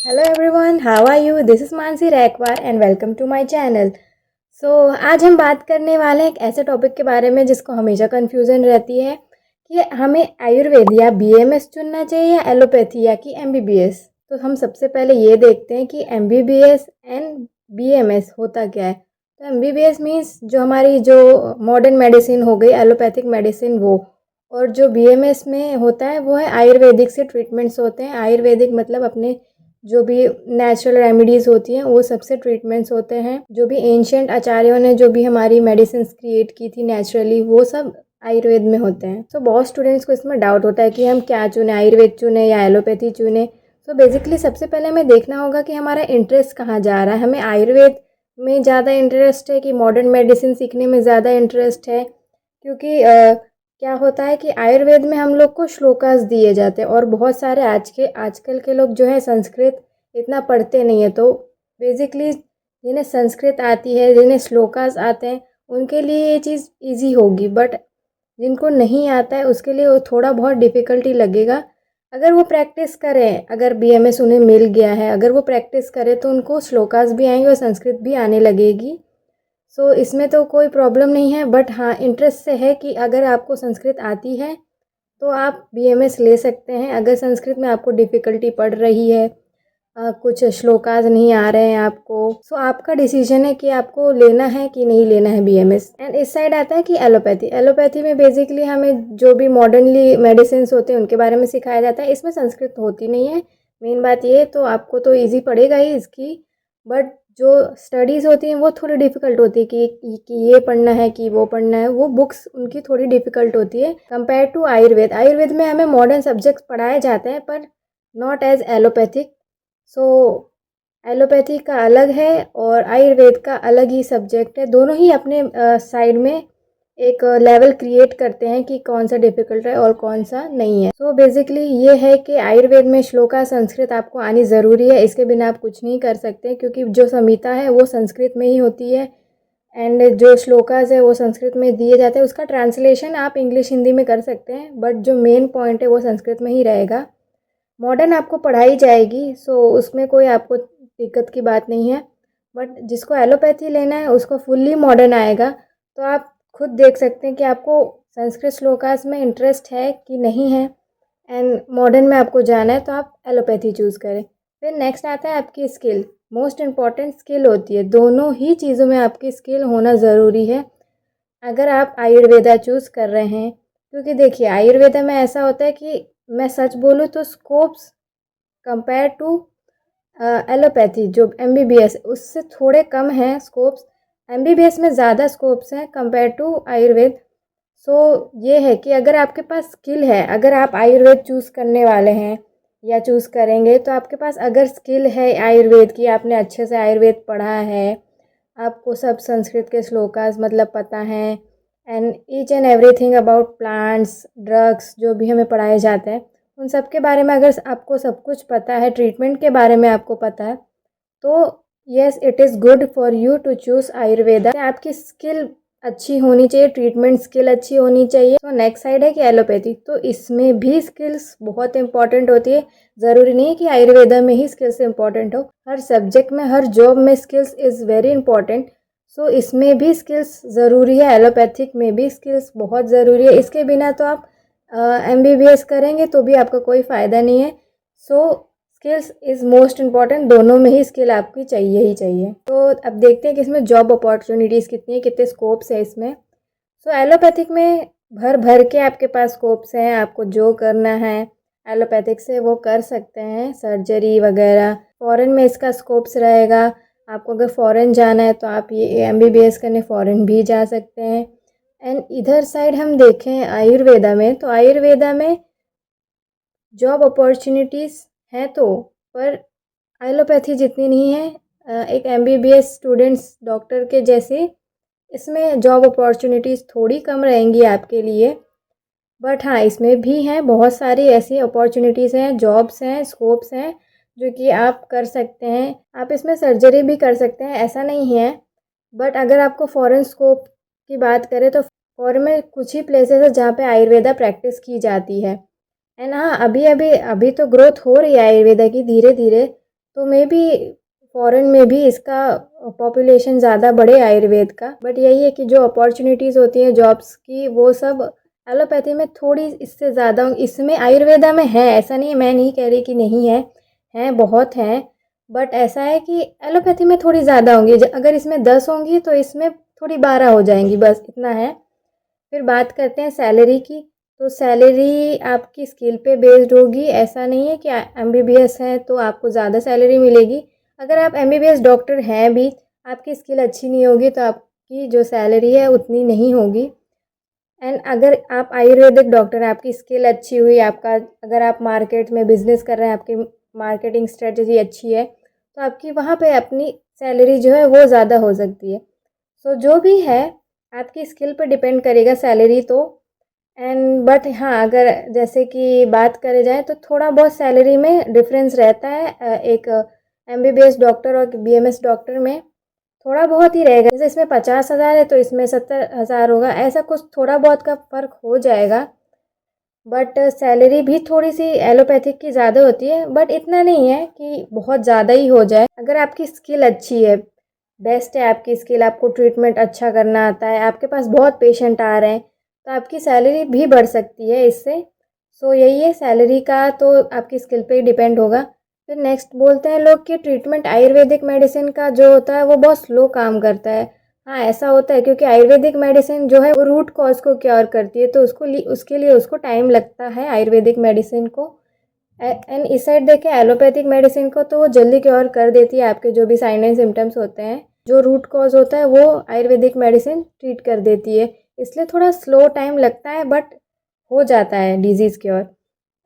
Hello everyone, how are you? This is Mansi Raikwar and welcome to my channel. आज हम बात करने वाले हैं एक ऐसे टॉपिक के बारे में जिसको हमेशा कन्फ्यूज़न रहती है कि हमें आयुर्वेद या बीएमएस चुनना चाहिए या एलोपैथी या कि एमबीबीएस। तो हम सबसे पहले ये देखते हैं कि एमबीबीएस एंड बीएमएस होता क्या है। तो एमबीबीएस मीन्स जो हमारी जो मॉडर्न मेडिसिन हो गई, एलोपैथिक मेडिसिन वो, और जो बीएमएस में होता है वो है आयुर्वेदिक से ट्रीटमेंट्स होते हैं। आयुर्वेदिक मतलब अपने जो भी नेचुरल रेमेडीज़ होती हैं वो सबसे ट्रीटमेंट्स होते हैं। जो भी एंशियंट आचार्यों ने जो भी हमारी मेडिसिन क्रिएट की थी नेचुरली, वो सब आयुर्वेद में होते हैं। तो बहुत स्टूडेंट्स को इसमें डाउट होता है कि हम क्या चुने, आयुर्वेद चुने या एलोपैथी चुने। तो बेसिकली सबसे पहले हमें देखना होगा कि हमारा इंटरेस्ट कहाँ जा रहा है। हमें आयुर्वेद में ज़्यादा इंटरेस्ट है कि मॉडर्न मेडिसिन सीखने में ज़्यादा इंटरेस्ट है, क्योंकि क्या होता है कि आयुर्वेद में हम लोग को श्लोकास दिए जाते हैं और बहुत सारे आजकल के लोग जो है संस्कृत इतना पढ़ते नहीं है। तो बेसिकली जिन्हें संस्कृत आती है, जिन्हें श्लोकास आते हैं, उनके लिए ये चीज़ इजी होगी, बट जिनको नहीं आता है उसके लिए वो थोड़ा बहुत डिफ़िकल्टी लगेगा। अगर वो प्रैक्टिस करें, अगर बीएमएस उन्हें मिल गया है, अगर वो प्रैक्टिस करें तो उनको श्लोकास भी आएंगे और संस्कृत भी आने लगेगी। इसमें तो कोई प्रॉब्लम नहीं है, बट हाँ इंटरेस्ट से है कि अगर आपको संस्कृत आती है तो आप बीएमएस ले सकते हैं। अगर संस्कृत में आपको डिफ़िकल्टी पड़ रही है, कुछ श्लोकाज नहीं आ रहे हैं आपको, आपका डिसीजन है कि आपको लेना है कि नहीं लेना है बीएमएस। एंड इस साइड आता है कि एलोपैथी। एलोपैथी में बेसिकली हमें जो भी मॉडर्नली मेडिसिन होते हैं उनके बारे में सिखाया जाता है। इसमें संस्कृत होती नहीं है, मेन बात ये है। तो आपको तो ईजी पड़ेगा ही इसकी, बट जो स्टडीज़ होती हैं वो थोड़ी डिफ़िकल्ट होती है कि ये पढ़ना है कि वो पढ़ना है। वो बुक्स उनकी थोड़ी डिफ़िकल्ट होती है कंपेयर टू आयुर्वेद। आयुर्वेद में हमें मॉडर्न सब्जेक्ट्स पढ़ाए जाते हैं पर not as allopathic. So allopathy का अलग है और आयुर्वेद का अलग ही सब्जेक्ट है। दोनों ही अपने साइड में एक लेवल क्रिएट करते हैं कि कौन सा डिफ़िकल्ट है और कौन सा नहीं है। बेसिकली ये है कि आयुर्वेद में श्लोका संस्कृत आपको आनी ज़रूरी है, इसके बिना आप कुछ नहीं कर सकते, क्योंकि जो संहिता है वो संस्कृत में ही होती है एंड जो श्लोकास है वो संस्कृत में दिए जाते हैं। उसका ट्रांसलेशन आप इंग्लिश हिंदी में कर सकते हैं, बट जो मेन पॉइंट है वो संस्कृत में ही रहेगा। मॉडर्न आपको पढ़ाई जाएगी, उसमें कोई आपको दिक्कत की बात नहीं है। बट जिसको एलोपैथी लेना है उसको फुल्ली मॉडर्न आएगा। तो आप खुद देख सकते हैं कि आपको संस्कृत श्लोकास में इंटरेस्ट है कि नहीं है, एंड मॉडर्न में आपको जाना है तो आप एलोपैथी चूज़ करें। फिर नेक्स्ट आता है आपकी स्किल। मोस्ट इम्पॉर्टेंट स्किल होती है, दोनों ही चीज़ों में आपकी स्किल होना ज़रूरी है अगर आप आयुर्वेदा चूज़ कर रहे हैं। क्योंकि देखिए आयुर्वेदा में ऐसा होता है कि मैं सच बोलूँ तो स्कोप्स कंपेयर टू एलोपैथी जो एमबीबीएस उससे थोड़े कम हैं स्कोप्स। एमबीबीएस में ज़्यादा स्कोप्स हैं कंपेयर टू आयुर्वेद। ये है कि अगर आपके पास स्किल है, अगर आप आयुर्वेद चूज़ करने वाले हैं या चूज़ करेंगे, तो आपके पास अगर स्किल है आयुर्वेद की, आपने अच्छे से आयुर्वेद पढ़ा है, आपको सब संस्कृत के श्लोकास मतलब पता है, and each and everything about plants, drugs जो भी हमें पढ़ाए जाते हैं उन सब के बारे में अगर आपको सब कुछ पता है, ट्रीटमेंट के बारे में आपको पता है, तो yes it is good for you to choose Ayurveda. आपकी स्किल अच्छी होनी चाहिए, ट्रीटमेंट स्किल अच्छी होनी चाहिए। नेक्स्ट साइड है कि एलोपैथी, तो इसमें भी स्किल्स बहुत इंपॉर्टेंट होती है। ज़रूरी नहीं है कि आयुर्वेदा में ही स्किल्स इंपॉर्टेंट हो, हर सब्जेक्ट में, हर जॉब में स्किल्स इज़ वेरी इंपॉर्टेंट। इसमें भी स्किल्स ज़रूरी है, एलोपैथिक में भी स्किल्स बहुत ज़रूरी है। इसके बिना तो आप एमबीबीएस करेंगे तो भी आपका कोई फ़ायदा नहीं है। स्किल्स इज़ मोस्ट इम्पॉर्टेंट, दोनों में ही स्किल आपकी चाहिए ही चाहिए। अब देखते हैं कि इसमें जॉब अपॉर्चुनिटीज़ कितनी है, कितने स्कोप्स है इसमें। एलोपैथिक में भर भर के आपके पास स्कोप्स हैं, आपको जो करना है एलोपैथिक से वो कर सकते हैं, सर्जरी वगैरह। फ़ॉरेन में इसका स्कोप्स रहेगा, आपको अगर फ़ॉरेन जाना है तो आप ये एमबीबीएस करने फ़ॉरेन भी जा सकते हैं। एंड इधर साइड हम देखें आयुर्वेदा में, तो आयुर्वेदा में जॉब अपॉर्चुनिटीज़ हैं तो, पर एलोपैथी जितनी नहीं है। एक एमबीबीएस स्टूडेंट्स डॉक्टर के जैसे इसमें जॉब अपॉर्चुनिटीज़ थोड़ी कम रहेंगी आपके लिए, बट हाँ इसमें भी हैं बहुत सारी ऐसी अपॉर्चुनिटीज़ हैं, जॉब्स हैं, स्कोप्स हैं जो कि आप कर सकते हैं। आप इसमें सर्जरी भी कर सकते हैं, ऐसा नहीं है। बट अगर आपको फ़ॉरेन स्कोप की बात करें तो फ़ॉरेन में कुछ ही प्लेसेस है जहाँ पे आयुर्वेदा प्रैक्टिस की जाती है। एंड हाँ अभी अभी अभी तो ग्रोथ हो रही है आयुर्वेदा की धीरे धीरे, तो मे बी फॉरेन में भी इसका पॉपुलेशन ज़्यादा बढ़े आयुर्वेद का। बट यही है कि जो अपॉर्चुनिटीज़ होती हैं जॉब्स की वो सब एलोपैथी में थोड़ी इससे ज़्यादा, इसमें आयुर्वेदा में है, ऐसा नहीं है, मैं नहीं कह रही कि नहीं है, हैं बहुत हैं। बट ऐसा है कि एलोपैथी में थोड़ी ज़्यादा होंगी, अगर इसमें 10 होंगी तो इसमें थोड़ी 12 हो जाएंगी, बस इतना है। फिर बात करते हैं सैलरी की। तो सैलरी आपकी स्किल पे बेस्ड होगी, ऐसा नहीं है कि एमबीबीएस है तो आपको ज़्यादा सैलरी मिलेगी। अगर आप एमबीबीएस डॉक्टर हैं भी, आपकी स्किल अच्छी नहीं होगी तो आपकी जो सैलरी है उतनी नहीं होगी। एंड अगर आप आयुर्वेदिक डॉक्टर हैं, आपकी स्किल अच्छी हुई, आपका अगर आप मार्केट में बिजनेस कर रहे हैं, आपकी मार्केटिंग स्ट्रेटजी अच्छी है, तो आपकी वहाँ पे अपनी सैलरी जो है वो ज़्यादा हो सकती है। सो जो भी है आपकी स्किल पर डिपेंड करेगा सैलरी तो। एंड बट हाँ, अगर जैसे कि बात करे जाए तो थोड़ा बहुत सैलरी में डिफरेंस रहता है, एक एमबीबीएस डॉक्टर और बीएमएस डॉक्टर में थोड़ा बहुत ही रहेगा। जैसे इसमें 50,000 है तो इसमें 70,000 होगा, ऐसा कुछ थोड़ा बहुत का फ़र्क हो जाएगा। बट सैलरी भी थोड़ी सी एलोपैथिक की ज़्यादा होती है, बट इतना नहीं है कि बहुत ज़्यादा ही हो जाए। अगर आपकी स्किल अच्छी है, बेस्ट है आपकी स्किल, आपको ट्रीटमेंट अच्छा करना आता है, आपके पास बहुत पेशेंट आ रहे हैं, तो आपकी सैलरी भी बढ़ सकती है इससे। सो यही है, सैलरी का तो आपकी स्किल पे ही डिपेंड होगा। फिर नेक्स्ट बोलते हैं लोग कि ट्रीटमेंट आयुर्वेदिक मेडिसिन का जो होता है वो बहुत स्लो काम करता है। हाँ, ऐसा होता है क्योंकि आयुर्वेदिक मेडिसिन जो है वो रूट कॉज को क्योर करती है, तो उसके लिए उसको टाइम लगता है आयुर्वेदिक मेडिसिन को। एंड इस साइड देखें एलोपैथिक मेडिसिन को तो वो जल्दी क्योर कर देती है, आपके जो भी साइन एंड सिम्टम्स होते हैं, जो रूट कॉज होता है वो आयुर्वेदिक मेडिसिन ट्रीट कर देती है। इसलिए थोड़ा स्लो टाइम लगता है बट हो जाता है डिजीज़ क्योर।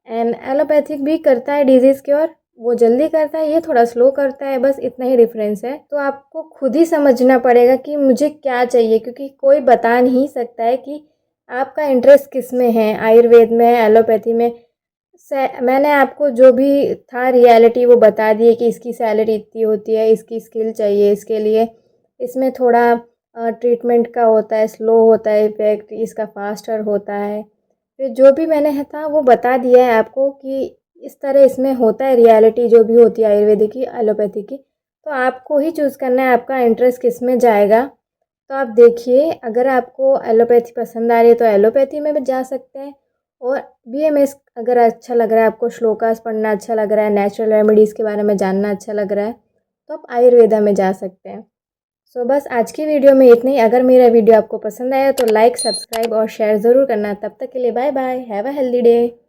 एंड एलोपैथिक भी करता है डिजीज़ क्योर, वो जल्दी करता है, ये थोड़ा स्लो करता है, बस इतना ही डिफरेंस है। तो आपको खुद ही समझना पड़ेगा कि मुझे क्या चाहिए, क्योंकि कोई बता नहीं सकता है कि आपका इंटरेस्ट किस में है, आयुर्वेद में है, एलोपैथी में। मैंने आपको जो भी था रियलिटी वो बता दी है कि इसकी सैलरी इतनी होती है, इसकी स्किल चाहिए इसके लिए, इसमें थोड़ा ट्रीटमेंट का होता है, स्लो होता है इफेक्ट, इसका फास्टर होता है। फिर जो भी मैंने है था वो बता दिया है आपको कि इस तरह इसमें होता है रियलिटी जो भी होती है आयुर्वेदिक की, एलोपैथी की। तो आपको ही चूज़ करना है आपका इंटरेस्ट किस में जाएगा। तो आप देखिए, अगर आपको एलोपैथी पसंद आ रही है तो एलोपैथी में भी जा सकते हैं, और बीएमएस अगर अच्छा लग रहा है आपको, श्लोकास पढ़ना अच्छा लग रहा है, नेचुरल रेमेडीज़ के बारे में जानना अच्छा लग रहा है, तो आप आयुर्वेदा में जा सकते हैं। सो बस आज की वीडियो में इतना ही। अगर मेरा वीडियो आपको पसंद आया तो लाइक, सब्सक्राइब और शेयर ज़रूर करना। तब तक के लिए bye bye, have a healthy day.